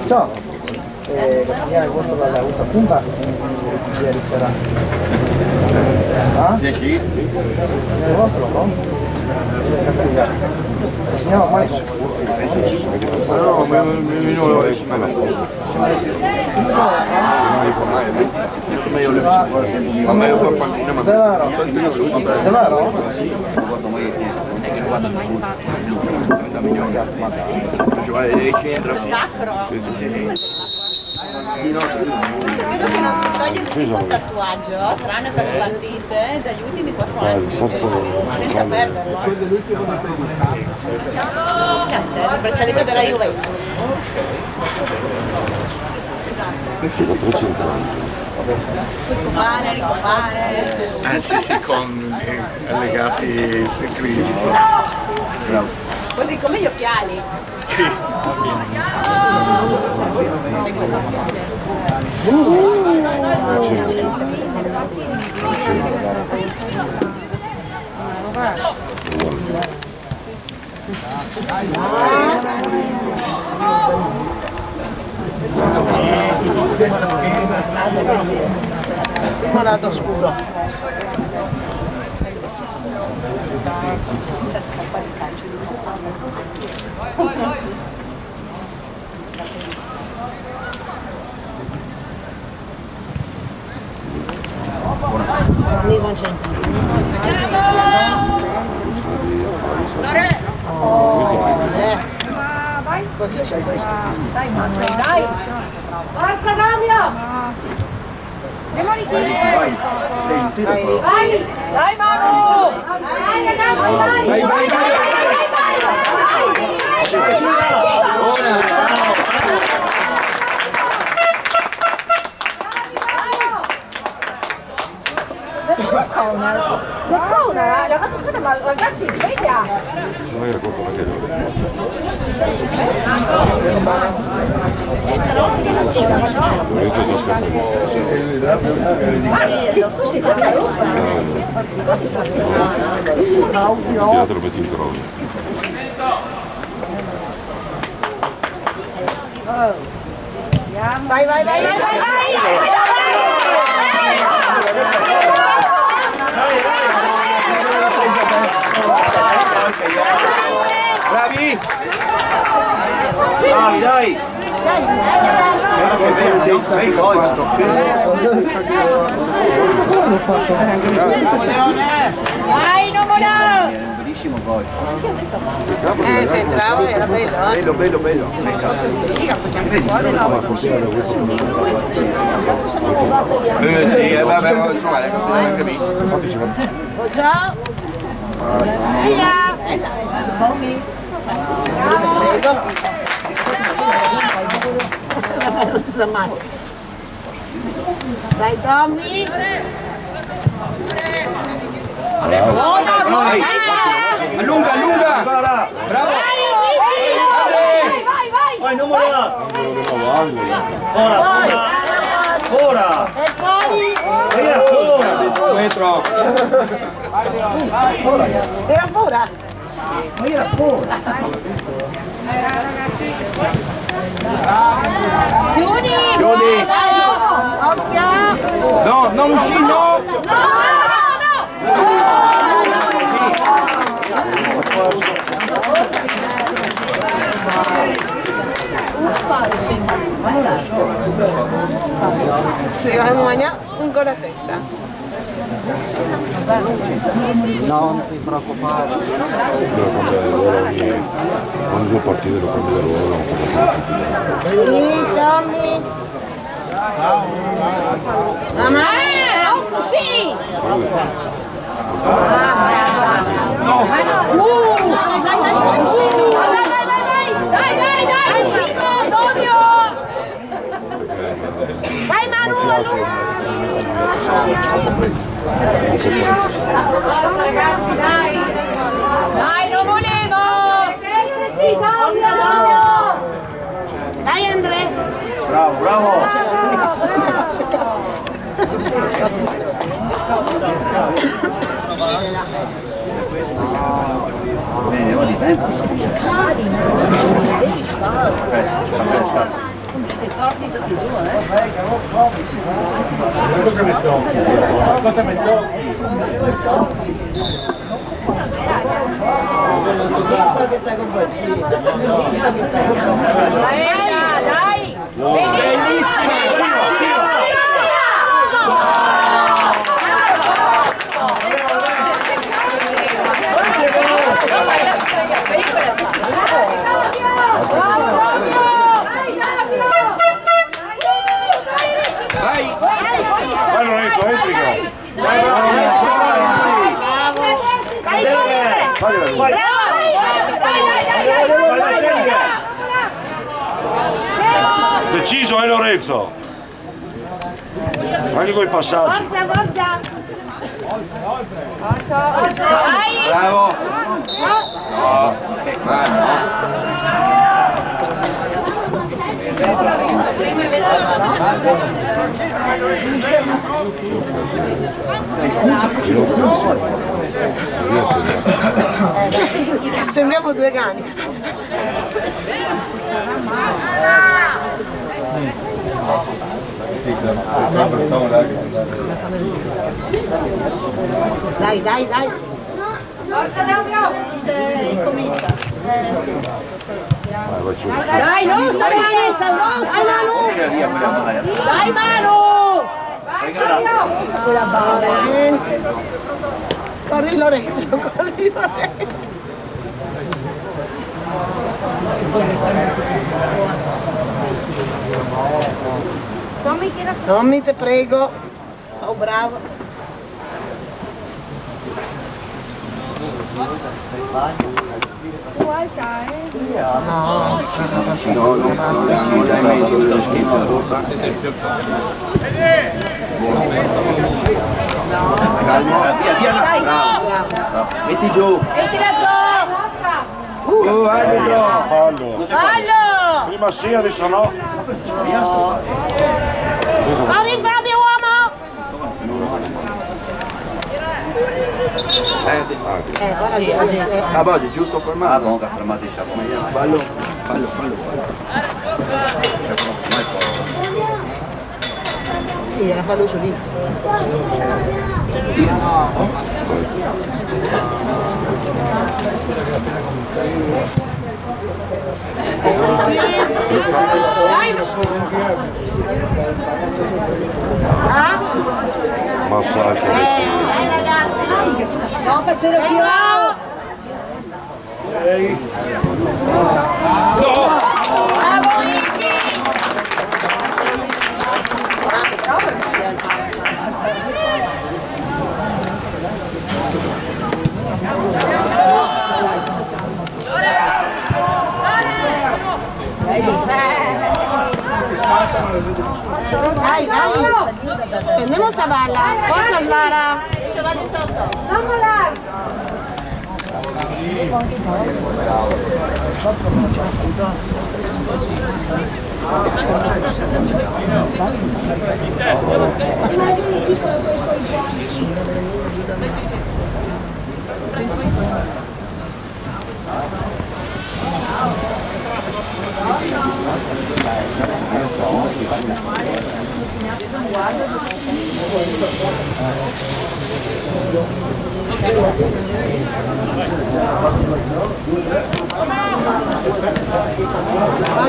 Ciao, consegnare questo dalla questa punta ieri sera. Ah? Chi? Il vostro, no? Castigliano. Consegnava Marco. No, minuto e ma meglio per panchina, ma Severo? Sacro? Credo che non si toglie il tatuaggio, tranne per le partite, dagli ultimi 4 anni. Senza perderlo. Il braccialetto della Juventus. Puoi scopare, ricopare. Sì, con allegati crisi. Bravo. Così come gli occhiali. Sì. Un lato scuro. Mi concentro. Così c'è dai Manu, dai! Forza Damio! Dai Manu! Dai ragazzi, dai! Zeccona, l'ho fatto tutto, ma ragazzi, sveglia! Teatro metti in croce. Vai, vai, vai, vai, vai, vai! Bravi! Dai, dai! Sei colto! Vai, Nomolo! Bellissimo poi! Se entrava era bello, eh? Bello, bello! Sì, vabbè, insomma, è anche visto. Ciao! Via! Prego! Non si sa mai. Dai Tommy! Vai! Allunga, allunga! Bravo! Vai, non molla! Ora! Ora! E fuori! Era fuori! Dentro! Era fuori! Era fuori! Chiudi! Occhio! No, non uscì, no! Sì, abbiamo mangiato un gol a testa. Non ti preoccupare. Devo cambiare ruolo ogni 2 partite, devo cambiare ruolo. Sì, Tommy. Mamma Sì! Dai, Cimo, Antonio! vai Manu, Ragazzi, dai! Dai, non volevo! Dai Andrea. Bravo, bravo. Bene, va di tempo. Sei forti tutti e due, Dai! Bellissima! Vai Lorenzo, entri qua. Deciso Lorenzo. Anche con i passaggi. Forza. Bravo! No! Sembriamo due cani. Dai. Forza Dario! Comincia. Vai giù. Dai, non Vanessa, non Dai, Manu! Corri Lorenzo. Tommy, te prego. Oh, bravo. Non l'hai messo dello schifo la roba. Calmo. Metti giù. Metti la Arbitro. Fallo! Prima sì, adesso no. Corri Fabio, uomo! Ah, Boggi, giusto fermato. Comunque fermate i sciacquoni. Fallo. Sì, era fallo su lì. Massaggio. Dai ragazzi! Non facere più! Bravo Nicky! Dai! Prendiamo sta balla! Forza Svara! Non volare!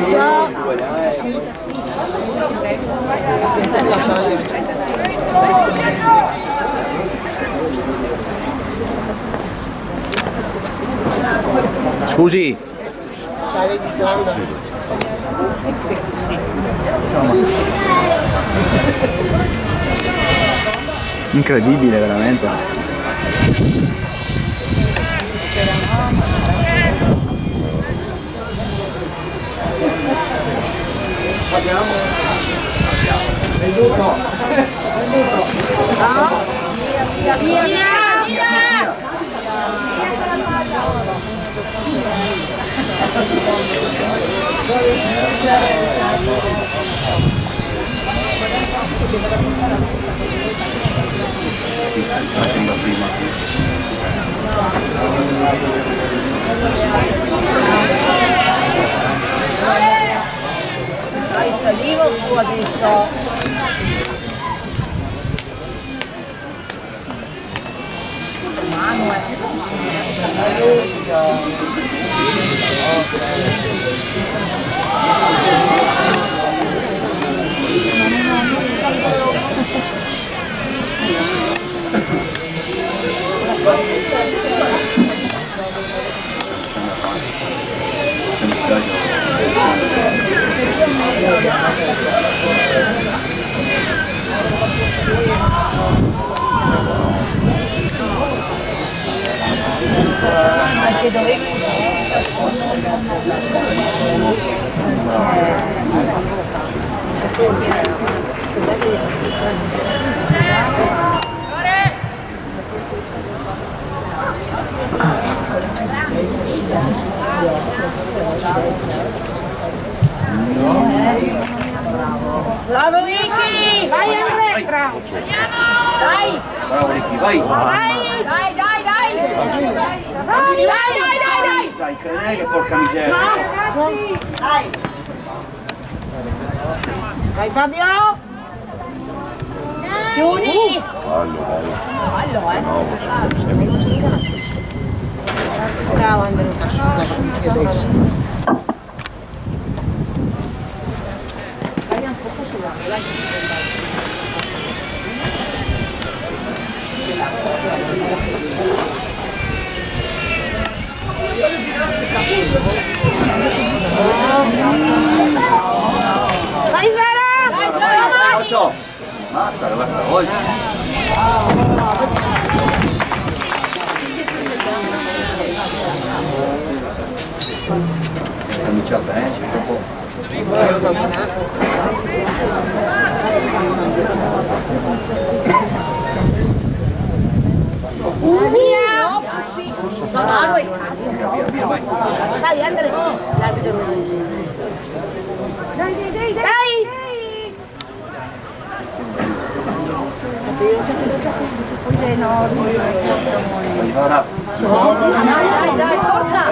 Ciao! Scusi, Stai registrando? incredibile veramente. Dai, salivo su adesso. Anche dovevi bravo Vicky! Vai Andrea, bravo! Dai! Bravo Ricky, vai! Vai! Dai, dai, dai! Vai! Dai, crede che porca miseria! Dai! Vai Fabio! Chiudi! Fallo, dai. Fallo, No, facciamo Bravo Andrea! Vai Svera! Dai, Svela! Ciao! Massa, questa volta! Cominciata, c'è un po'. Via! Ma Maro è Dai Andrea! L'arbitro non è giusto. Dai! Ora, dai, forza!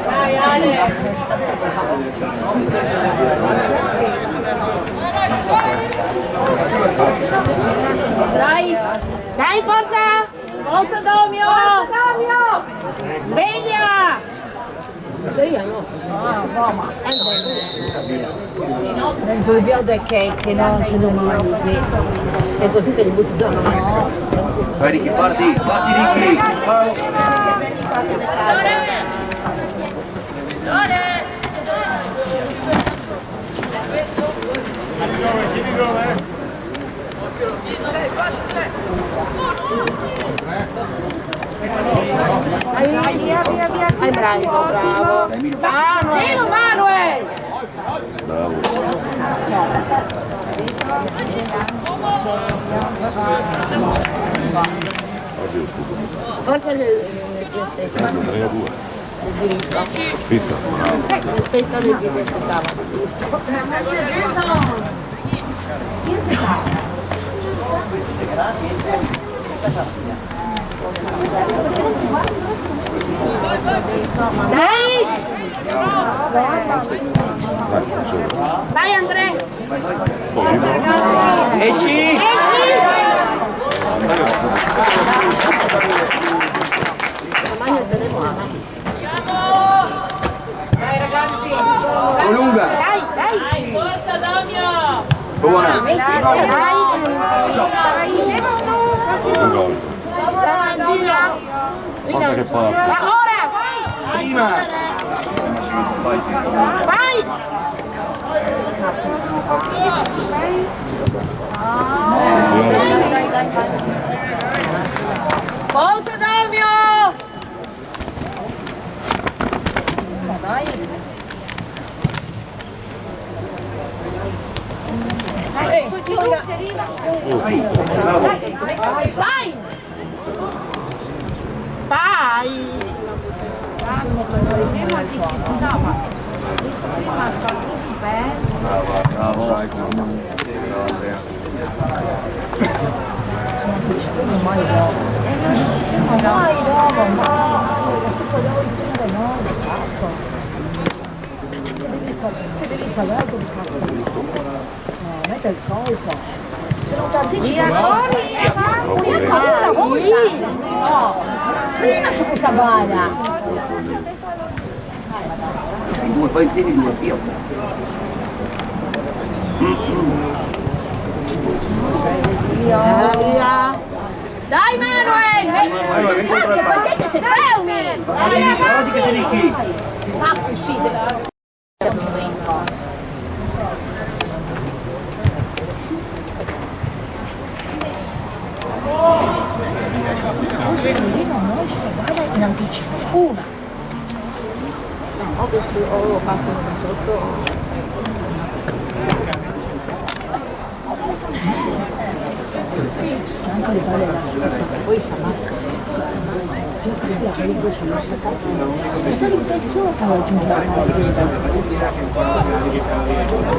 Dai, Ale! Dai! Dai forza! Forza Domio! Sveglia! Sveglia no! Non vedo che non si domani. E così te li butti già. vai Ricky, parti Ricky! Bravo! Vai bravo! Manuel! Bravo. Oddio, subito. Forza che mi aspetta. 3 a 2. Del diritto. Spizza, bravo. Mi aspetta del diritto, mi aspettava. Dai! non solo. Vai Andrea! Poi libero. Esci! Domani il telefono. Dai ragazzi! Lunga! Dai! Dai, forza Damio! Buona! Dai! Gira! Guarda che parte. Ma ora! Prima! Vai! Forza Damio! Vai! Vai! Mette il colpo. Sono tantissimi. Una volta. No, prima su questa bara. Poi tieni due, io. Via! Dai Manuel! Perché sei fermi? Guardi che sei ricchi! Ma sì, In anticipo. Una. Ho fatto da sotto. Anche le palle là. Poi sta massa. La fai così, solo un pezzo per raggiungere la palla di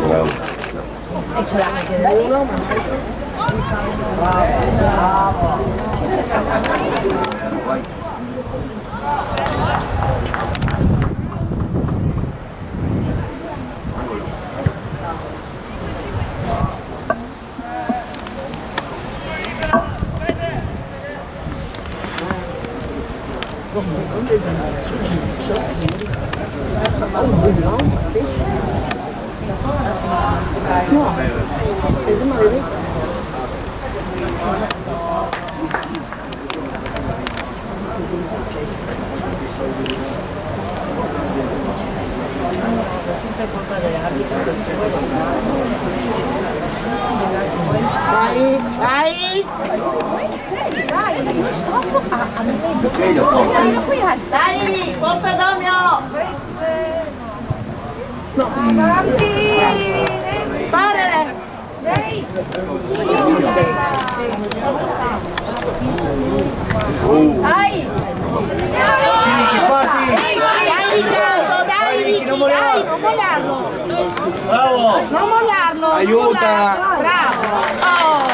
Bravo. e ce l'ha anche uno, Vai, vai! Dai, forza Domio! No. Parere! Dai! Dai Riccardo, dai Ricky, dai, non mollarlo! Bravo! Non mollarlo! Aiuta! Bravo! Oh!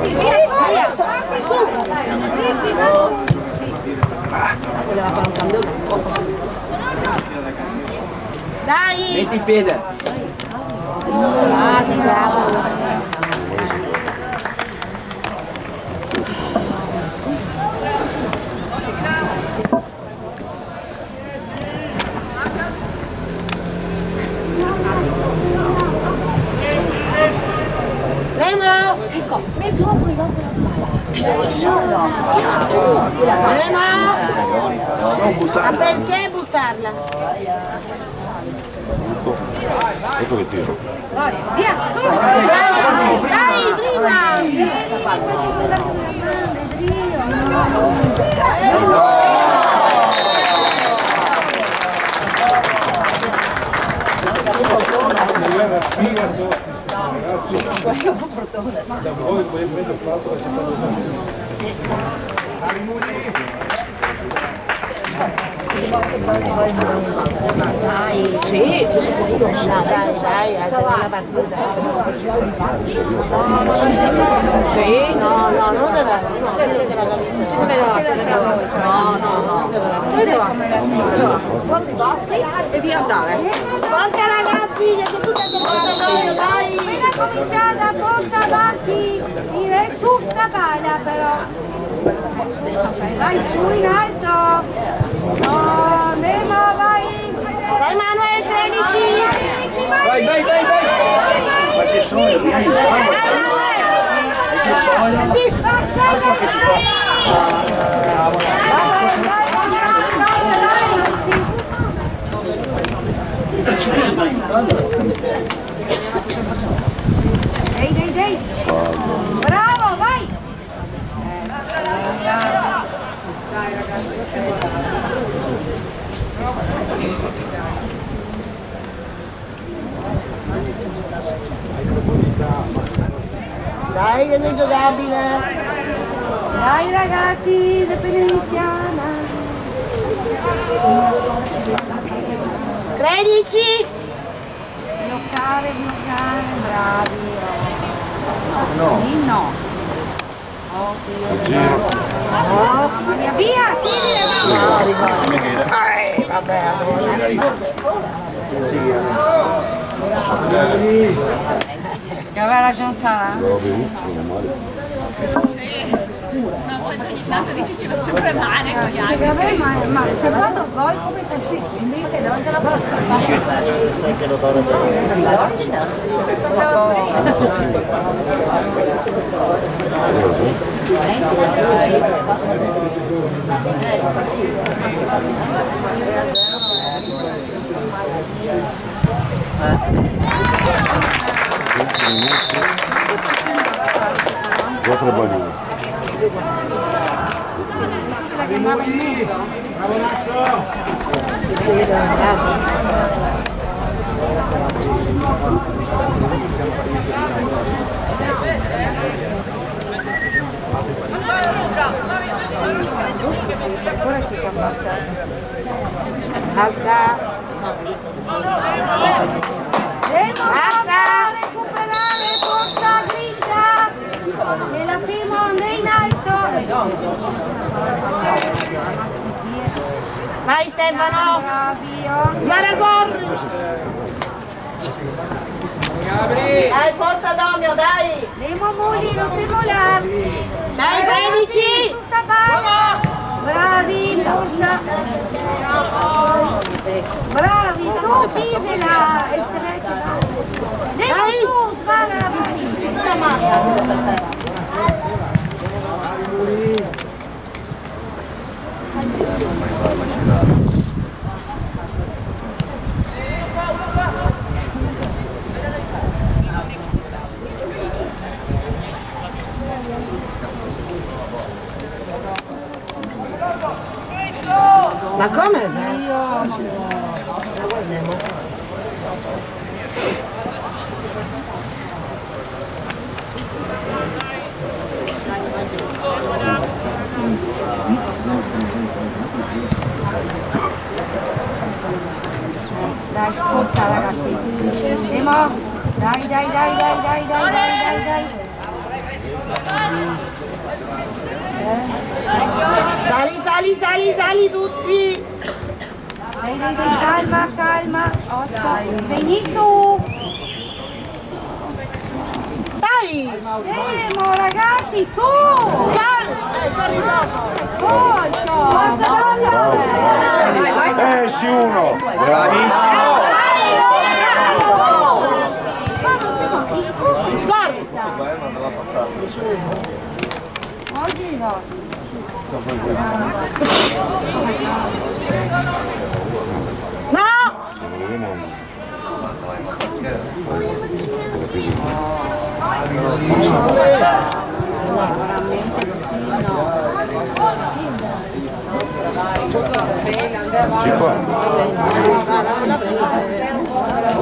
Via, su! Voleva fare un cambio del corpo. Dai! Metti il piede! Ah, bravo! Nemo! ecco, mezzo uomo rivolto alla palla. Ti sei solo. Tu la palla. Nemo! Ma perché buttarla? Adesso che tiro. Dai, prima! Dai, sì, dai, alzare la partita. Sì, no, non deve, no, quello che l'ha vista. No, dove va? Guardi i bassi e via andare. Forza ragazzi, che sono tutte a dai! Appena cominciata, forza avanti, dire tutta palla però. Vai su in alto. No, Nemo, vai. Vai Manuel, 13! Vai! Ma ci sono, vieni, Dai. Bravo, vai. Dai che sei giocabile! Dai ragazzi, la veneziana. 13! Bloccare, bravi. No. Mamma mia, via, tiri Vabbè, che aveva ragione Sara? Ogni tanto dice ci va sempre male con gli altri. Ma se vado gol come faccio? Invece davanti alla Quattro bambini. la che andava in mezzo. Basta! Basta! Recuperare, forza, grinta! E la prima onda in alto! Vai Stefano! Bravi, Svara corri! Dai, forza Domio, dai! Nemo Muli, non si volare! Dai, 13! Tutta palla! Bravi, forza! Bravi, tutti della... Nemo su, spara! Ma come? La guardiamo. Dai, forza ragazzi! Nemo! Dai! Sali tutti! Dai, calma! 8! Vieni su! Dai! Nemo, ragazzi, su! Corri dopo! Forza, Esci uno! Bravissimo! Corri! Oggi no. No!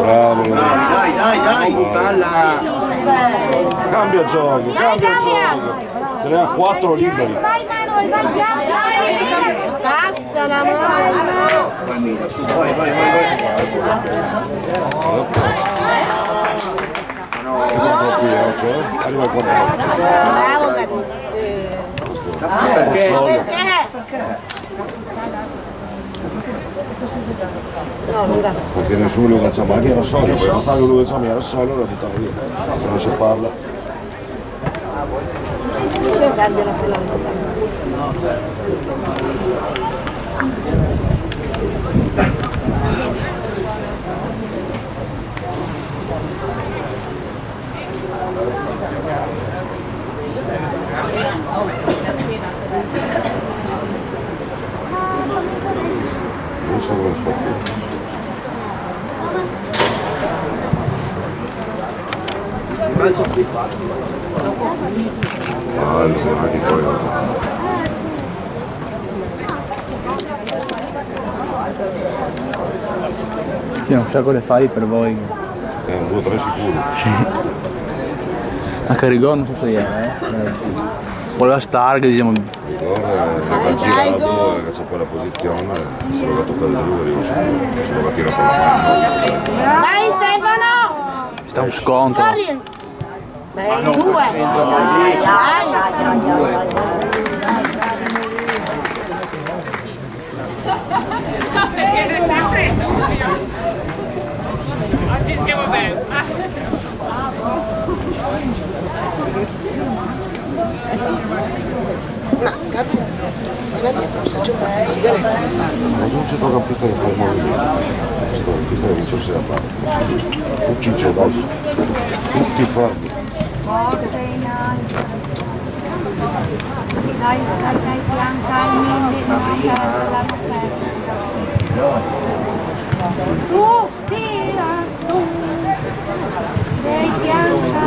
Bravo, Dai. cambia gioco, cambia gioco. 3 a 4 liberi. Vai Manuel, vai piano! Passa! Arriva il quarto. Bravo, Perché? No, non dà. Perché nessuno lo caccia mai era solo, poi non lo caccia mai era solo, lo buttava via. Se non si parla. Che cambia la pelata? Non so come spaziare. Allora, di poi. Sì, un sacco le fai per voi. Un 2 o 3 sicuro. A Carigò non so se era, Voleva Stark, diciamo. Allora, girato, c'è poi la posizione, se lo va a toccare da lui, arrivo sicuro. Se lo va a tirare per la mano. Vai Stefano! Sta un scontro. Corri! Beh, due! Oggi siamo bene. Ma non c'è centrocampista che fa il movimento. Il centrocampista che vince se la parte. Tutti c'è adesso. Tutti fermi. Forte in alto. Dai, Bianca, l'hanno perso. Su, tira, su. Sei Bianca,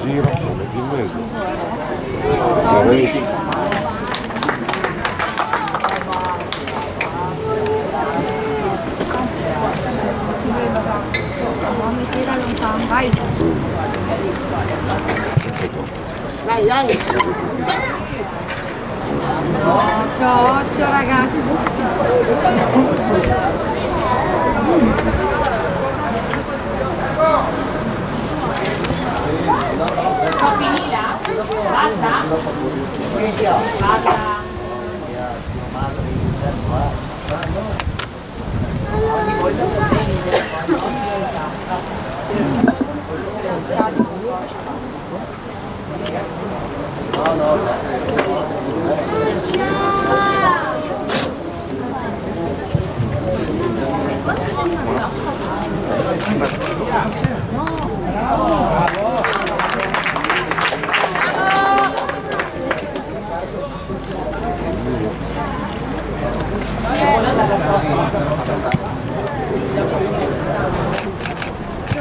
Gira, lo metti in mezzo. Rovesci. mi tira lontano, vai. Dai, dai. Occhio, ragazzi. Può finire? Basta? Basta.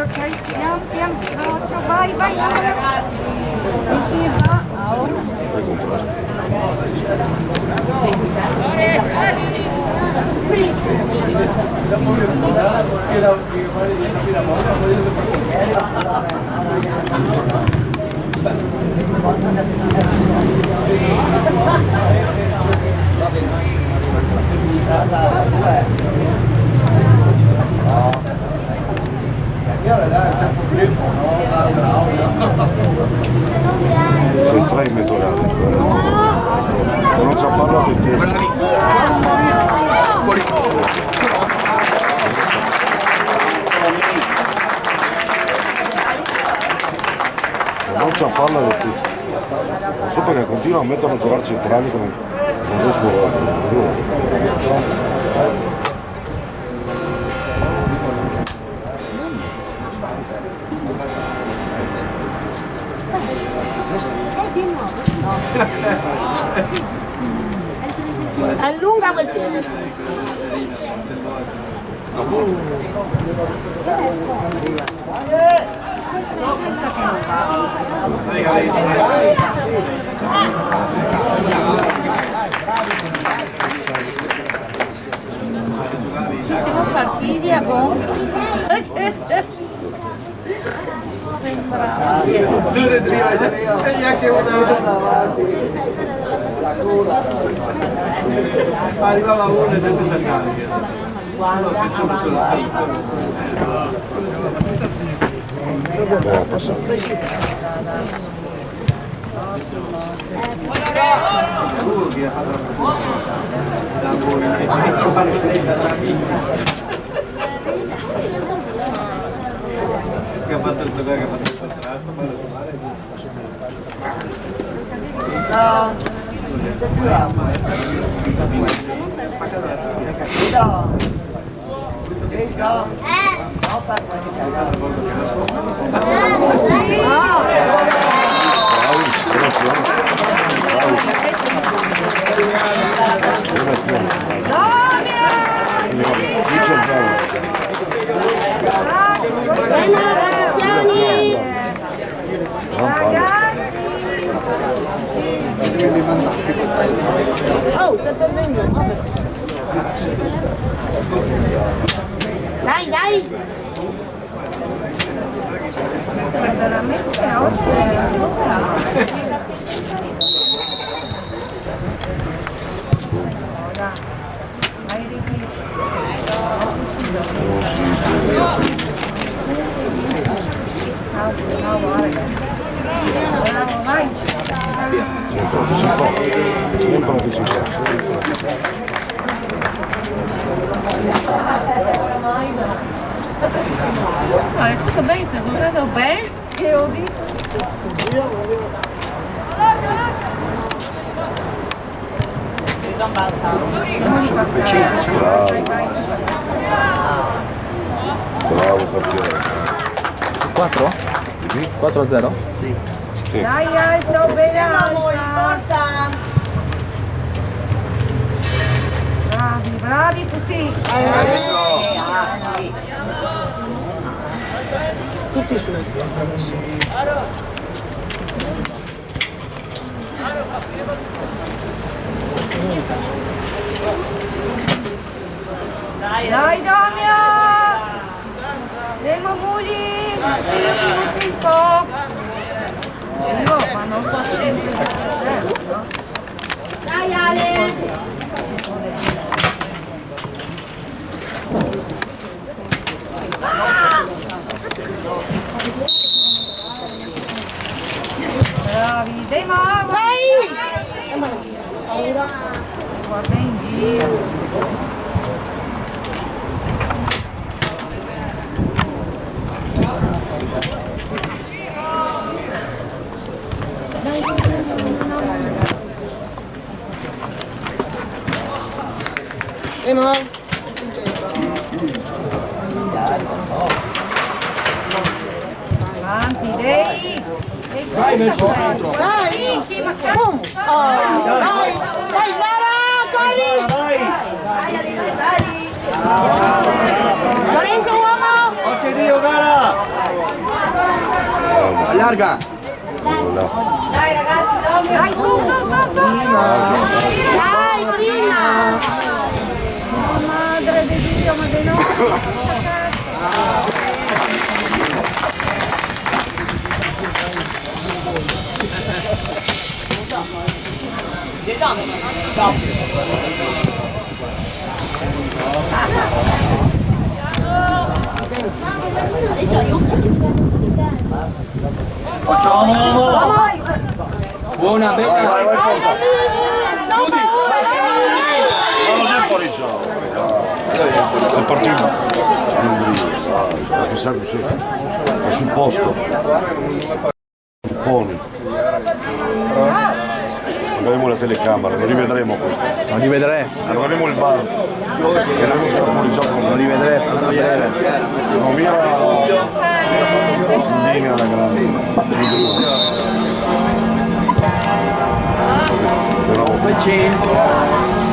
Ok, pian pian, vai, vai, ragazzi. Sì, va. Poi contrasto. Sono 3 in mezzo orale. Non ci ha parlato in testa. Non ci ha parlato di testa. Non so perché continuano a metterlo a giocare centrali come non so Allunga quel piede. Ci siamo partiti a bomba. Due c'è neanche una davanti. La coda. Arrivava uno e deve cercare. Che ha fatto il tocco, che ha fatto il contrasto. Oh, sta perdendo, dai, dai! Veramente oggi è Olha, tudo bem, vocês não estão bem? Eu disse. Bravo portiere. 4? 4-0? Sì. Dai, alto, bene alta. Bravi, bravi così. Tutti su. Dai, Domio. Demo Muli. Un po'. Io, ma non posso sempre no? Dai, Ale. Bravi, Demo. Guarda in giro. Avanti, dai! Dai, Dai! sì, ma che... Boom! Oh, dai! Dai, spara! Corri! Lorenzo, uomo! Occhio Dio, gara! Allarga! Dai ragazzi, dai, su! Dai, prima! Oh, madre di Dio, ma dei nostri! Buona, bella! Non sei fuori gioco. È partito. Chissà così. È sul posto. Supponi. Avremo la telecamera, lo rivedremo questo. Lo rivedremo. Allora avremo il bar. E avremo sul fuori gioco. Lo rivedremo. Sono via linea da grande.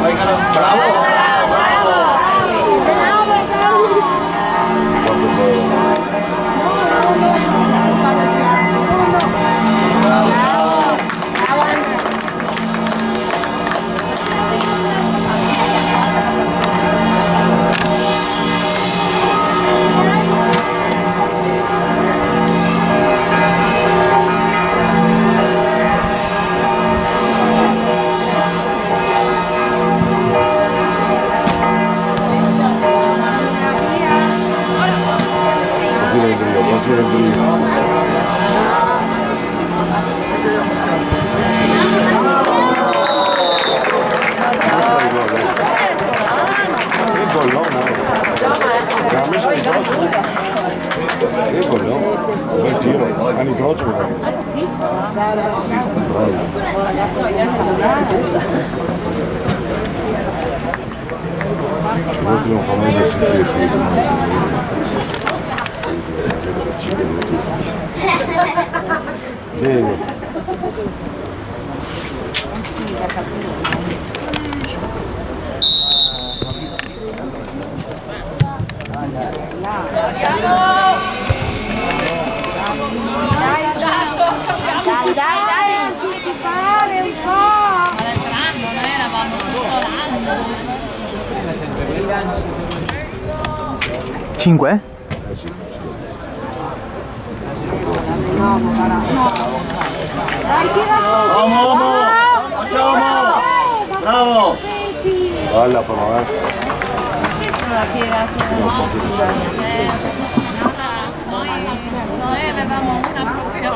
Vai, gara! Bravo! L'ultimo famoso esercizio di bene. 5? Uomo! Facciamo! Bravo! Balla però, Noi avevamo una proprio.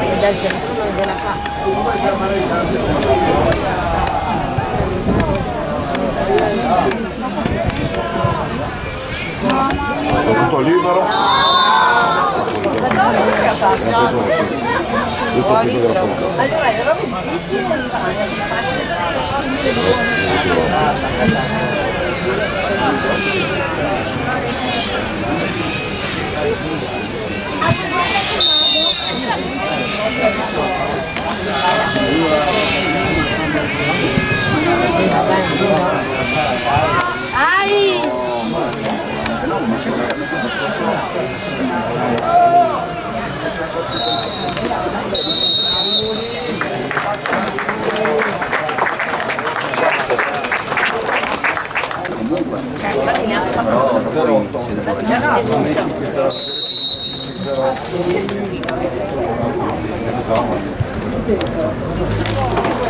E dal centro della è tutto libero. Allora è proprio difficile. Ai!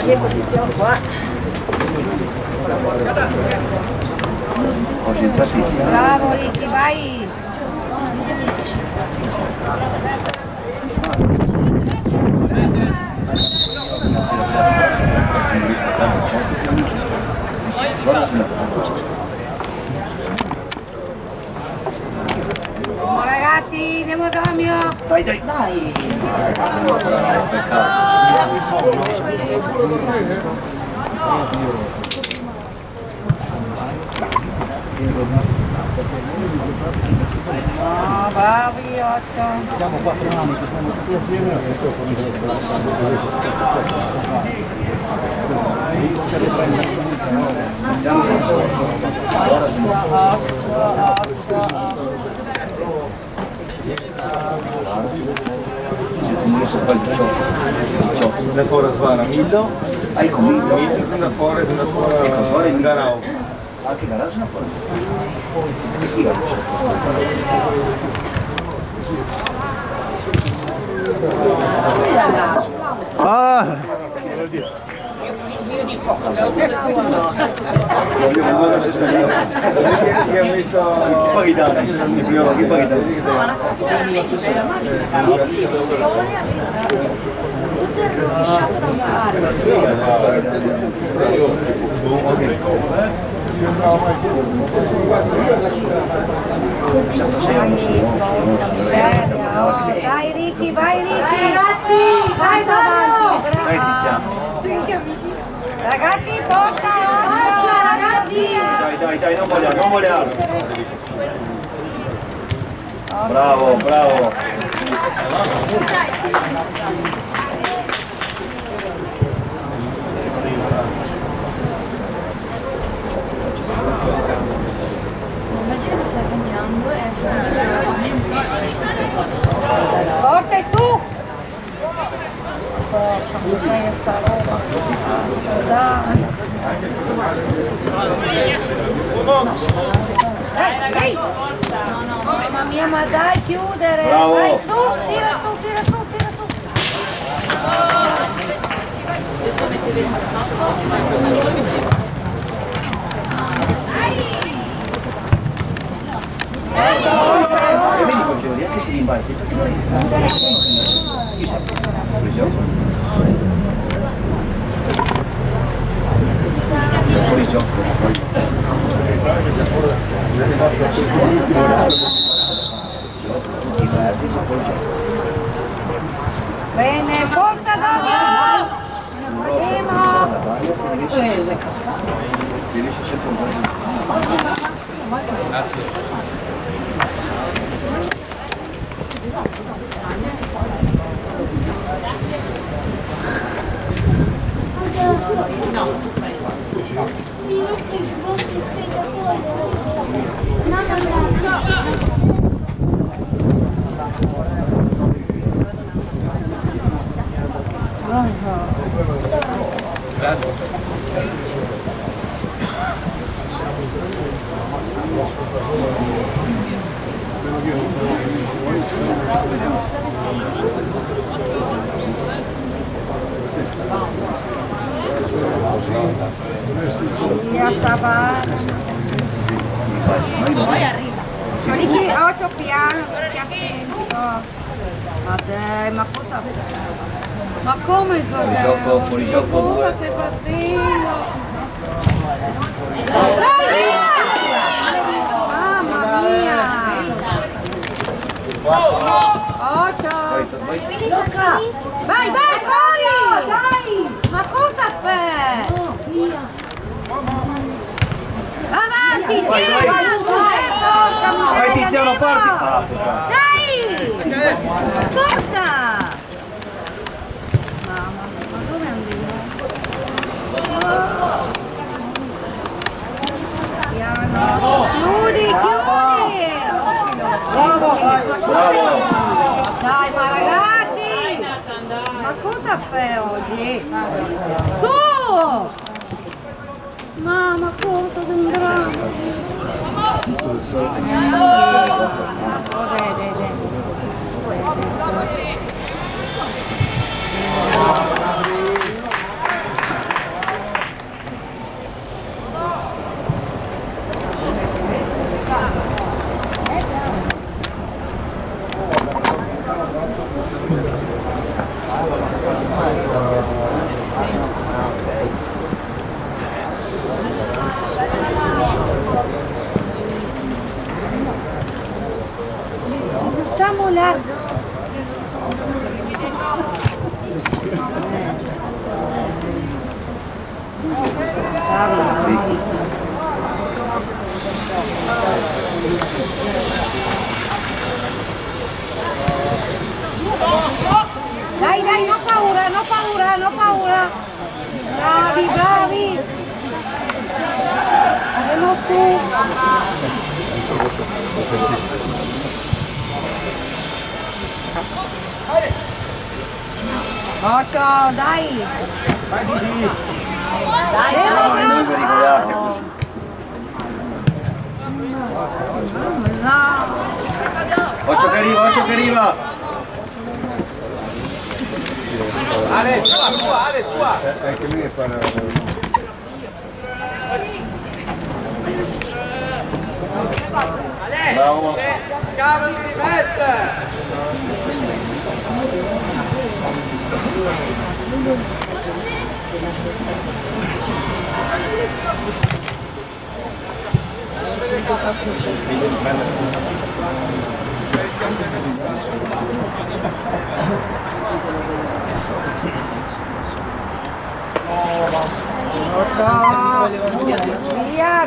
Che posizione qua? Bravo Ricky, vai! Ragazzi, andiamo a cambio! Dai, dai! No, bravi, 8. Siamo 4 anni che siamo tutti assieme a Da fuori svara, Mildo, hai comido, da fuori, in Garau. Anche Garau sono fuori. Ah! Chi paghi Vai Ricky, vai Ricky! Ragazzi, vai avanti! Ragazzi, forza, ragazzi, via! Dai, non vogliamo. Bravo. Forte su! Come fai a sta roba? Dai! Dai! Mamma mia, ma dai, chiudere! Bravo. Vai su, tira su! E vedi quel gioco lì, anche se li imbalzi, perché noi fuori gioco. Bene, forza Domino! Primo! Via Savana. Poi arriva. Occhio piano perché attento. Ma dai, ma cosa ma come giocare? Fuori gioco Cosa 2. stai facendo? Dai via! Mamma mia! Occhio! Vai, vai, fuori! Dai! Ma cosa fai? Avanti, tira! Vai Tiziano, parti! Dai! Forza! Mamma, ma dove andiamo? Piano! Chiudi, chiudi! Bravo, vai! Dai, ma ragazzi! Ma cosa fai oggi? Su! Mamma, cosa sembrava? Oh, dai. Stiamo largo. Dai, no paura. Bravi. Andiamo su. Occhio, dai! Bravo! No! Occhio che arriva! Ale, tua! Anche lui è qua. Bravo! Cavolo di rimessa!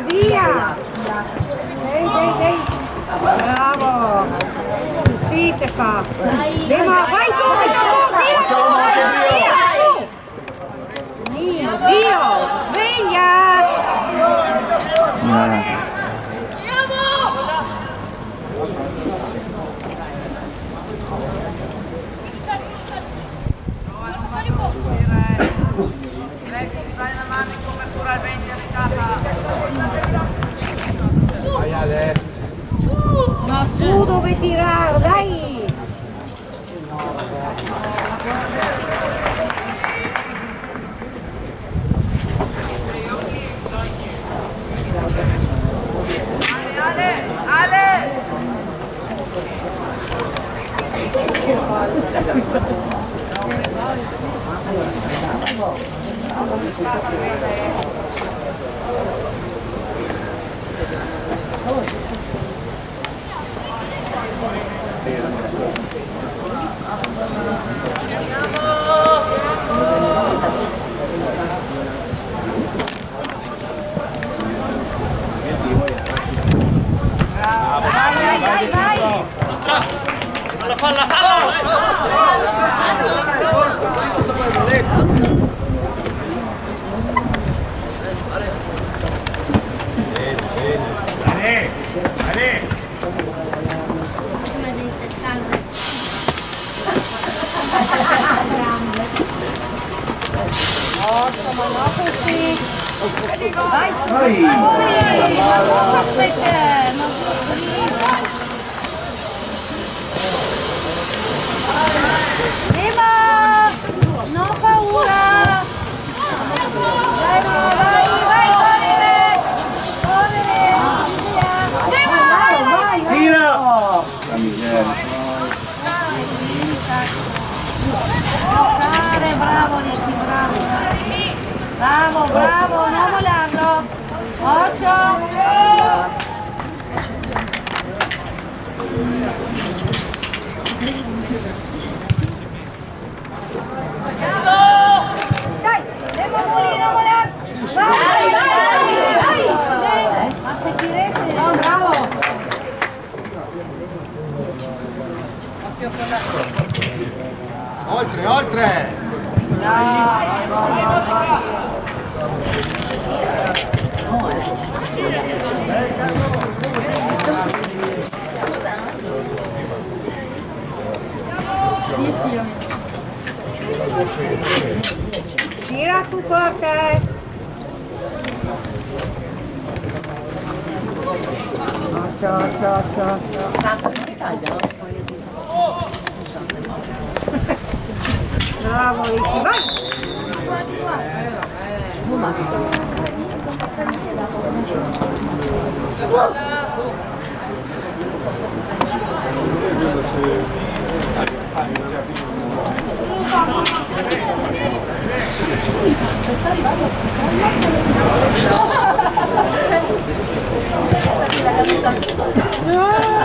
Via! Dai! Bravo! Sì, si fa! Vai subito! Mio Dio! Sveglia! Ma su dove tirare, dai! 8, ma no così. Vai, fuori, ma cosa aspetta? Ma Dima, non paura. Vai, vai, correre. Correre. Dima, vai. Tira! La miseria. Giocare, bravo Ricky, bravo. Bravo, bravo, non volarlo. 8. Dai, devo non voler. Vai, vai. Ma se ti resti, no, bravo. Oltre, oltre! Sì, sì. Tira su forte. Ciao. Bravo Ricky, vai!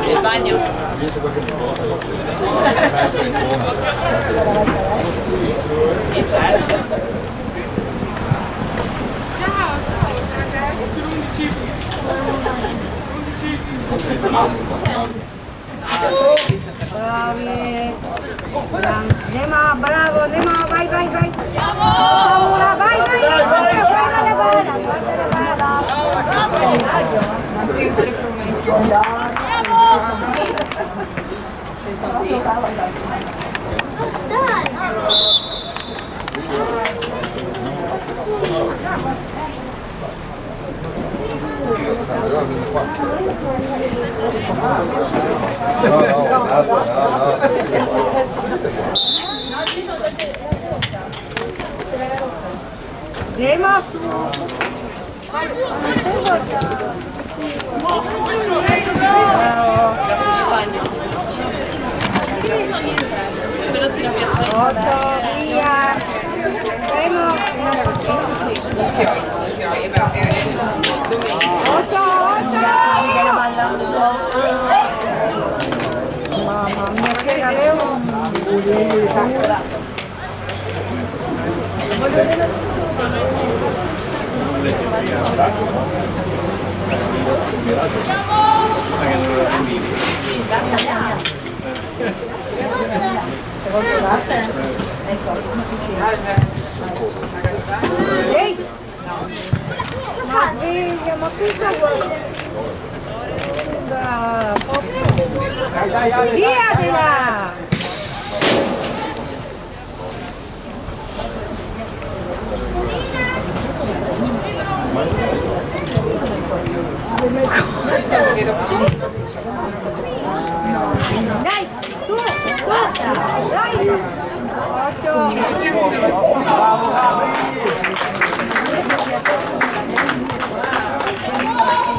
Il bagno. Bravi. Nema, bravo, Nema, vai. Paura, vai. Guarda le bala. Nema su. Solo si capisce. 8, via. Remo. 8. Mamma mia, che avevo. Ehi! Ma sveglia, ma cosa vuoi? Via di là! Dai, su, dai! 8!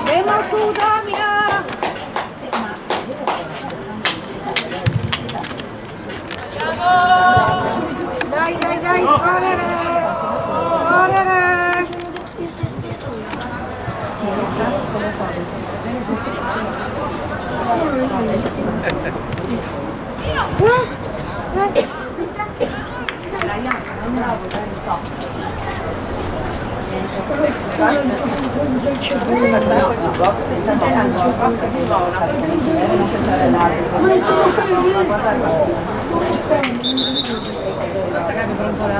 Andiamo su, Domino! Dai, correre!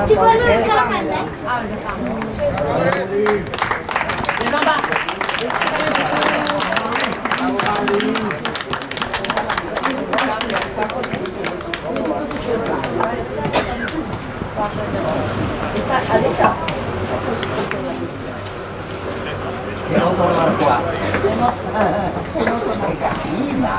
Ti voglio le caramelle? Adesso che non tornare qua. Che carina!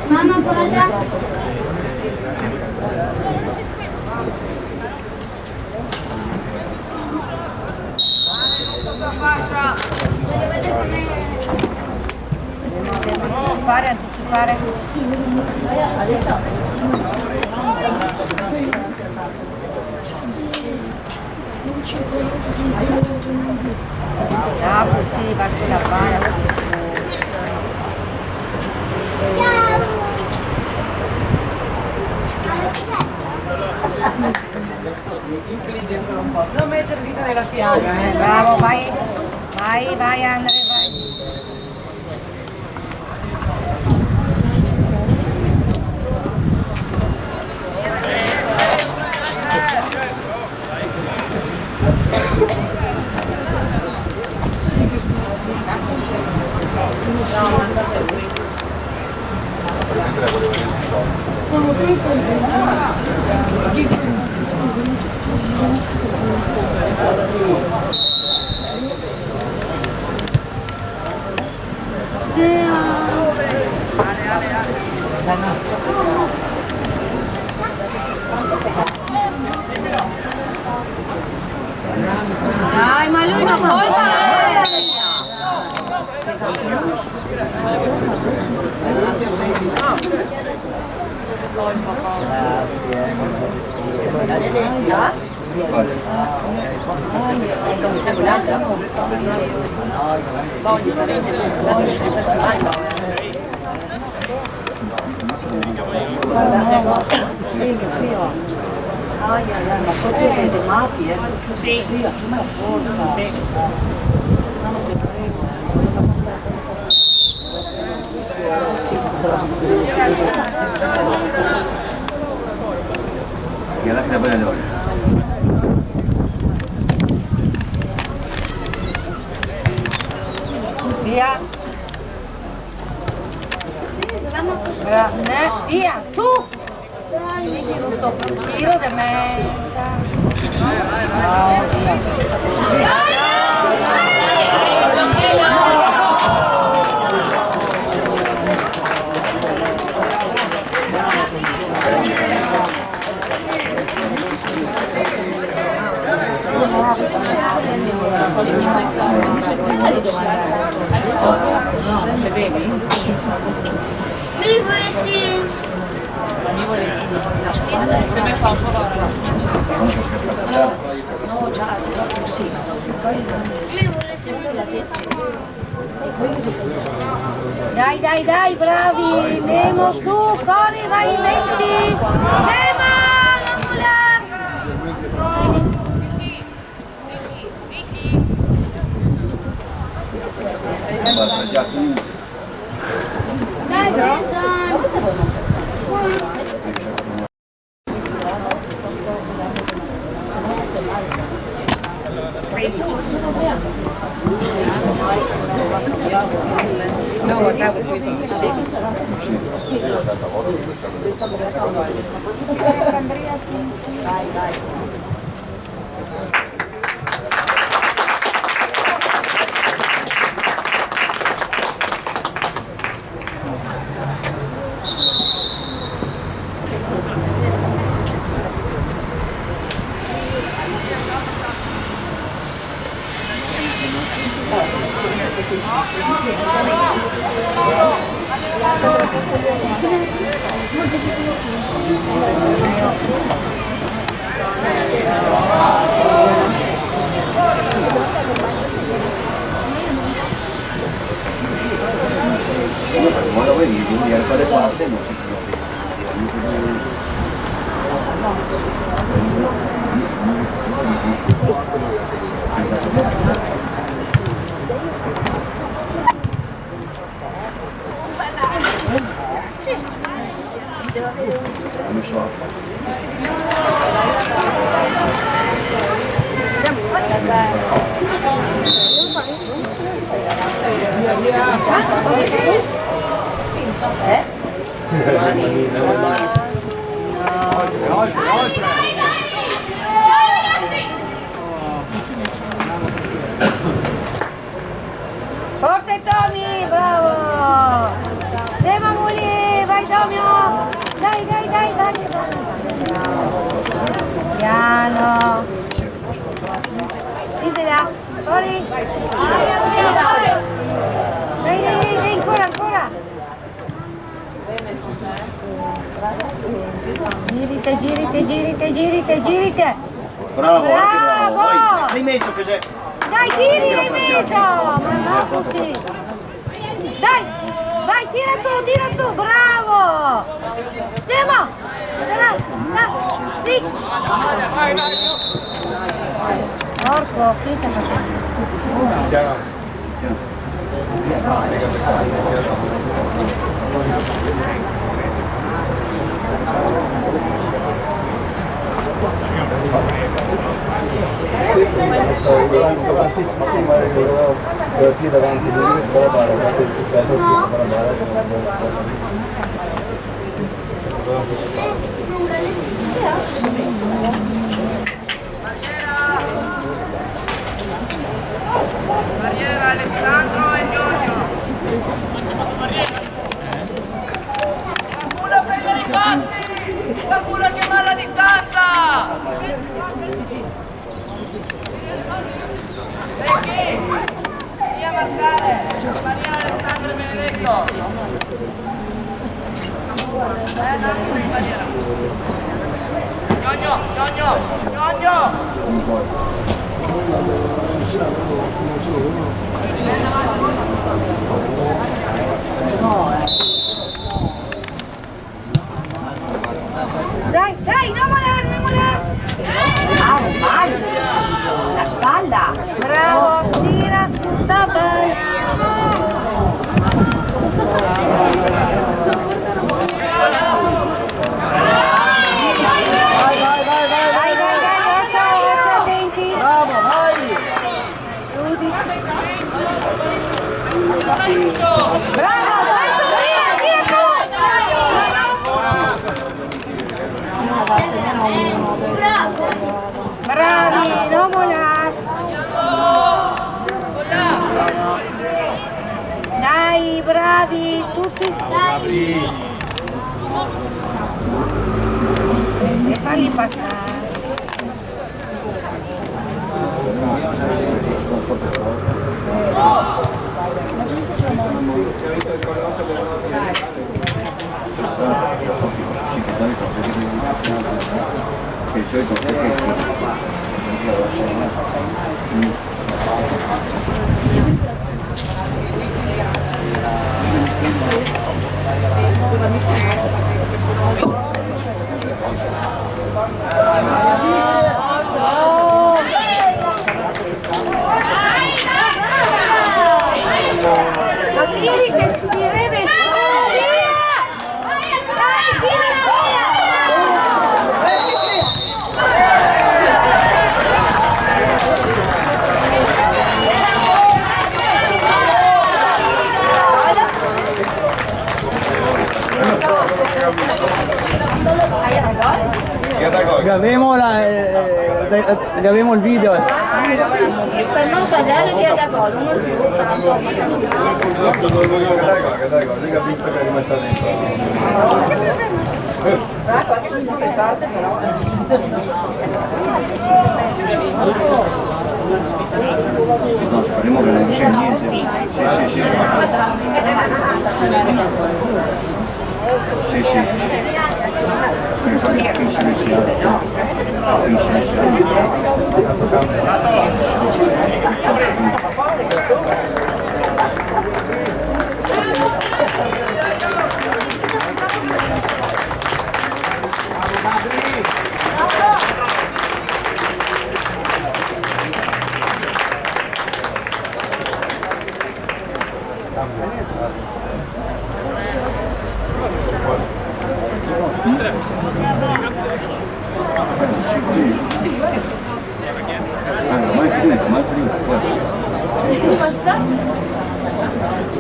Mamma guarda. Anticipare. No, così va sulla palla. Non mettere dita nella piaga, Bravo, vai. Vai Andre, vai. Dai, ma lui non colpa! Sì, che fio. Ma proprio dei matti, sì, a tutta forza. No, non ti prego. E alla fine bella l'olio. Via. Via, su! Dai, lo sto per tiro di merda. Ciao, Dio. Mi volessi... Dai, bravi! Nemo, su, corri, vai, metti! Nemo, non voler! Dai, Jason! No, that would be Quando voi vedi, quindi al quale parte non si Forte Tommy, bravo! Leva Muli, vai Tomio! Dai, dai, dai, dai! Piano! Isela, fuori! Dai, dai, dai, ancora, ancora! Girite, girite, girite, girite, girite! Bravo, Bravo! anche bravo. Hai messo che c'è. Dai, tiri, l'hai messo! Ma no, così! Dai! Vai, tira su, bravo! Temo! Lì! Porco, qui sta facendo? Barriera Alessandro e Giorgio. Una presa di fatti! Qualcuno a chiamare la distanza! Becchi! Via marcare! Barriera Alessandro e Benedetto! Dammi in barriera! Gnogno! Gnogno! Gnogno! Dai, dai, non mollare, non mollare! Bravo, male! La spalla! Bravo, tira su, stabile! Vai, vai, vai, occhio, attenti! Bravo, vai! Chiudi! Bravo, vai su, tira su! Bravi, non mollare! Dai, bravi, tutti! E fagli passare! Ma tiri che si deve via! Dai, tira Graviamo il video. Per non sbagliare via da gol, uno Speriamo che non c'è niente. Sì.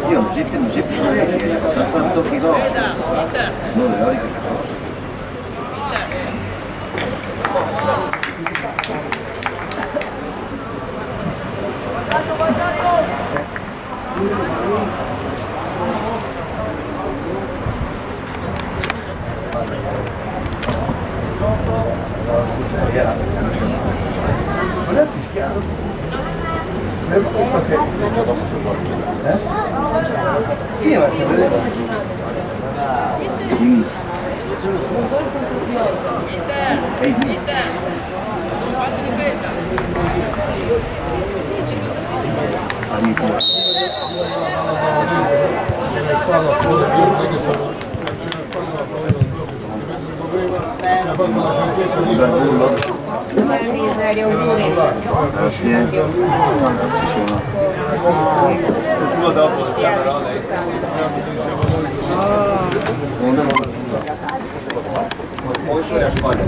Io non c'è più sono stato tocchi dopo. Non le ore che Sì, ma si vedeva. Mister, compagno di difesa. Grazie. Qualcuno dopo si chiamerò lei. Poi sulle a Spagna.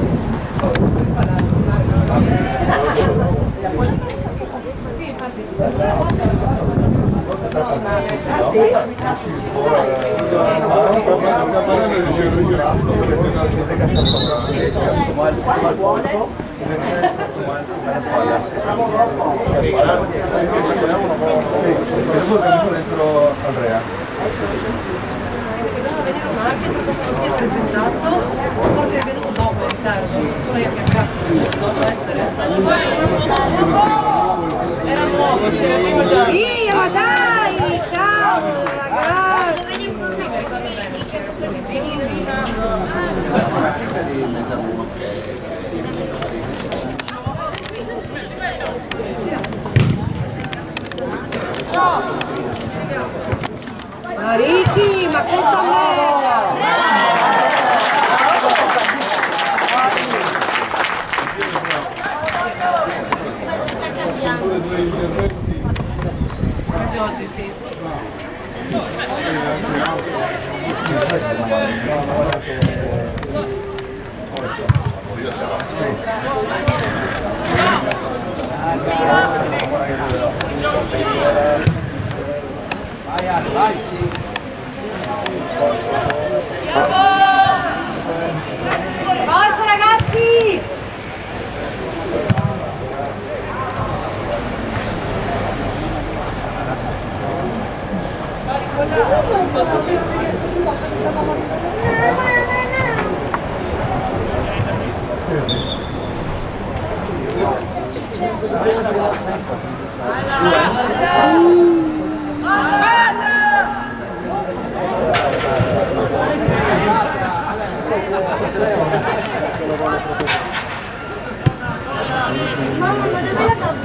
Andrea. Si è presentato, forse è venuto dopo, tu l'hai affiancato, dopo essere. Era nuovo, si era prima già. Via, ma dai, cavolo, ragazzi! Ma Ricky, ma cosa sta cambiando. Coraggiosi, sì. Forza ragazzi! Mamma, ma dove la porta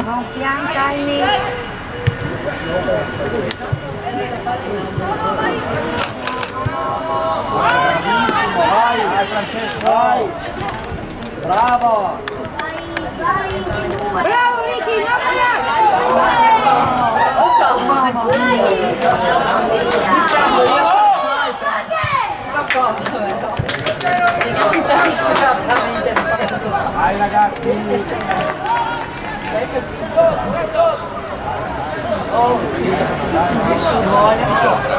Non fiancarmi! Vai Francesco, vai! Bravo! Bravo Ricky, non Vai ragazzi!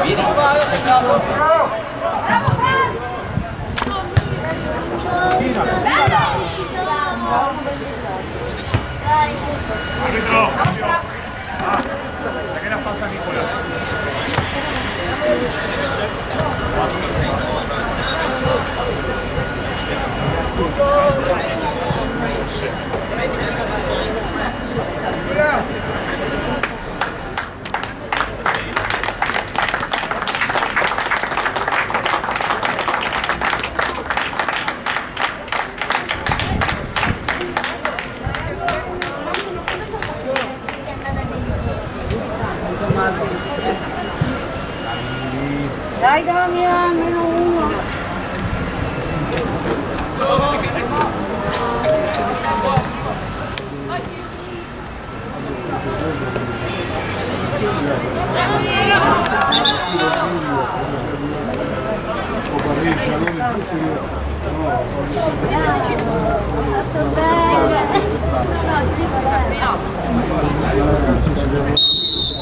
Vieni qua, Dai Damian, meno uno.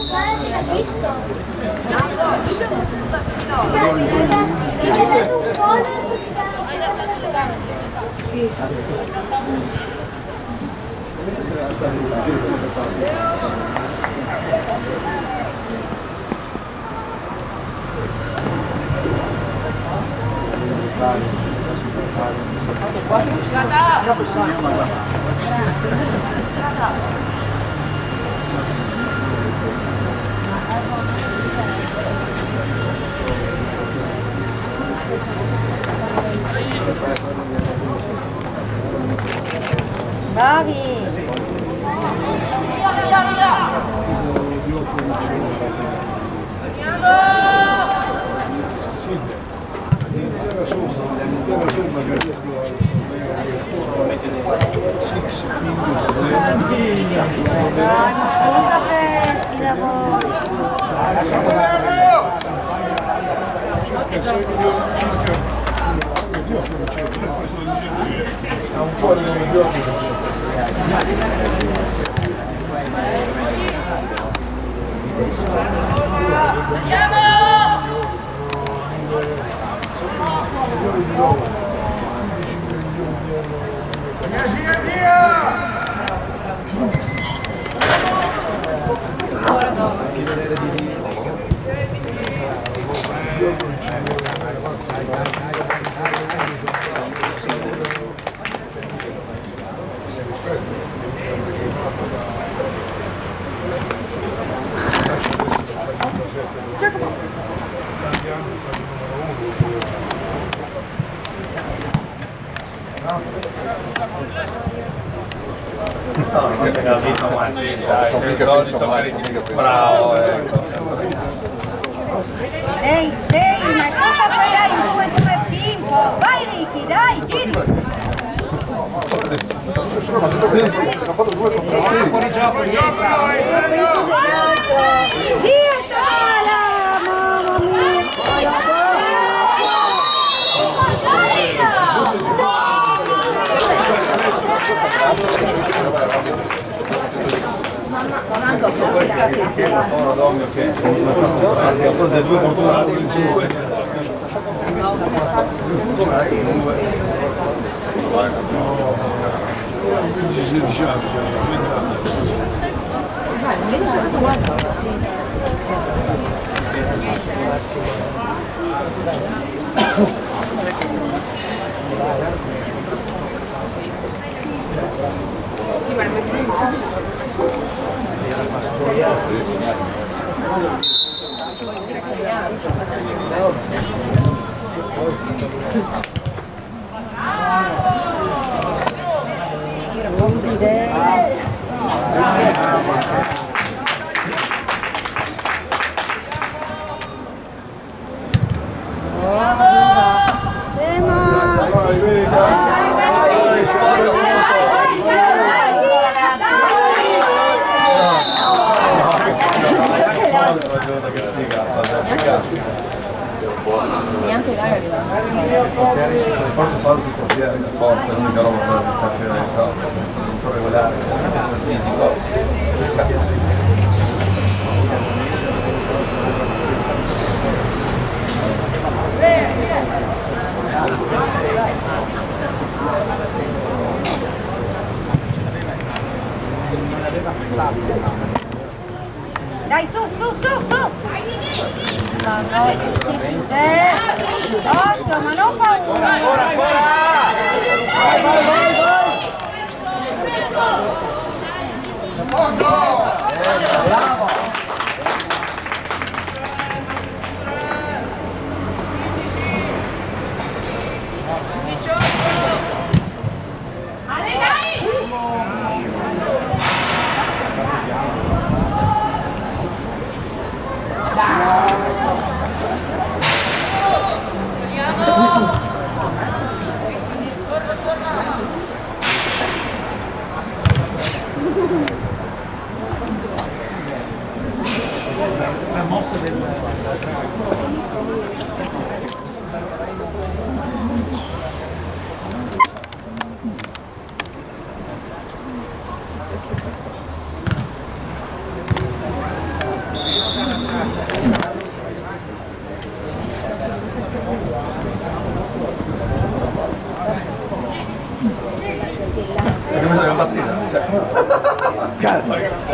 Guarda, l'ha visto? È dato un gol. Bravi! Dai, ma cosa festi lavori? Bravo, Ehi, ma cosa fai là in due come Pimpo? Vai Ricky, dai, giri! Via Sala! Mamma mia! Madonna, ok. Forse due fortunati in due. Sì, ma il Neanche là è Forse salti il portiere per forza, l'unica roba per sapere il stato, non può regolare, fisico. Dai, su! No, si chiude! Occhio, ma non paura! La mossa del...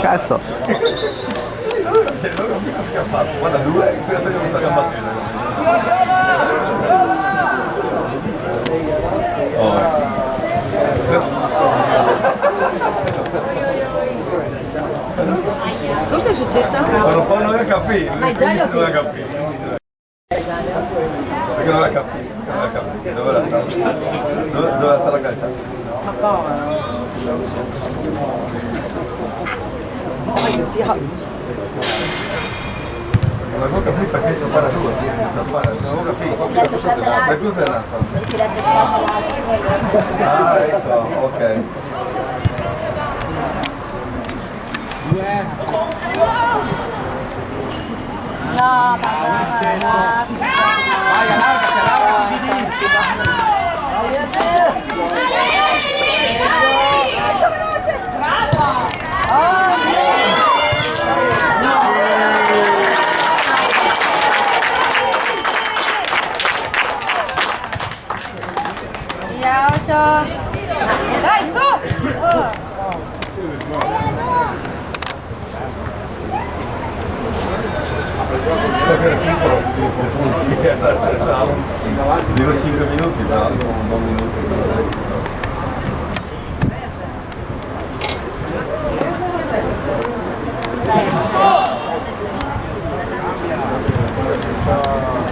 Cazzo! Guarda, due, qui a te non sta Cosa è successo? Quando poi non la capì, Ma già lo non la capì. Perché non la capì, dove la sta? Dove sta la calciata? Ma povero. Non avevo capito perché sto para due. Non avevo capito. Per cosa è nato? Perché l'ha toccato l'altro. Ah, ecco, ok. No, ma Vai, allargati. dai, su! Dico 5 minuti, però sono 2 minuti.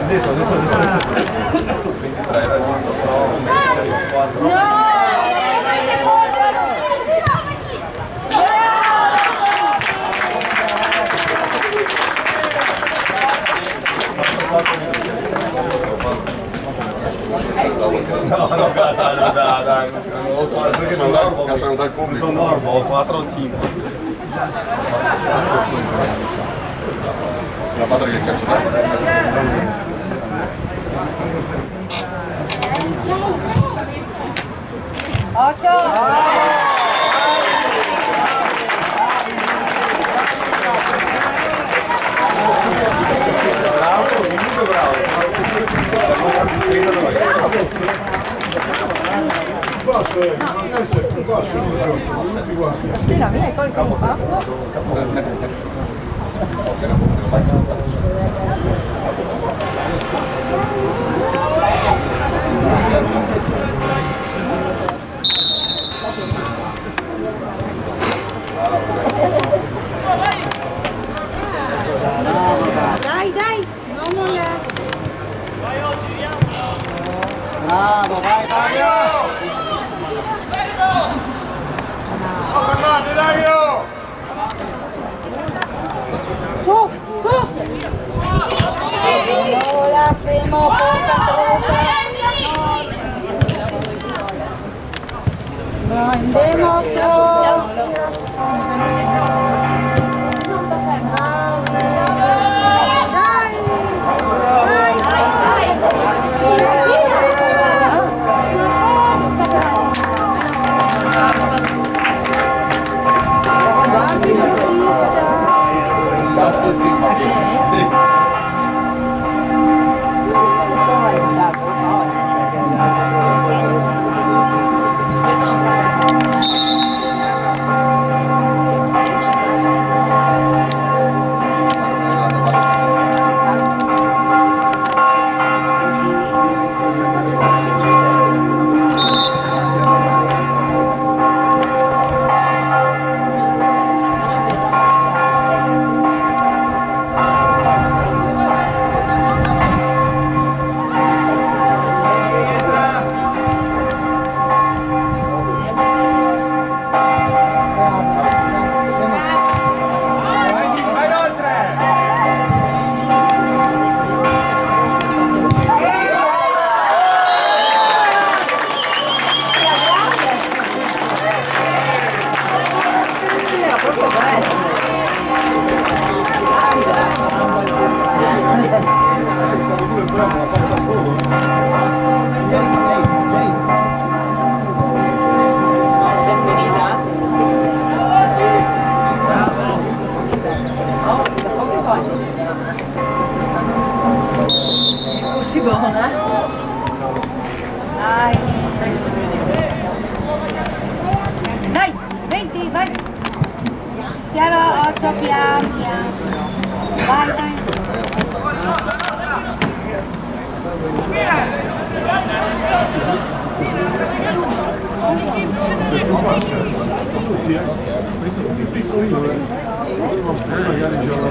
Adesso 23 era giusto, però 4. No! Avete posto! No, dai, ho 4 che sono dal pubblico. Sono normo, ho 4 o 5. La padre che caccia da Bravo, comunque bravo. Stella, mi hai colto un pazzo? Dai, non mollare. Bravo, vai Dario! Fermate Dario! Su, su! Hola, Simo, Andiamo Dai, 20, vai. Piano, 8, piano, piano. Vai, dai. Questo lo dico io, magari già la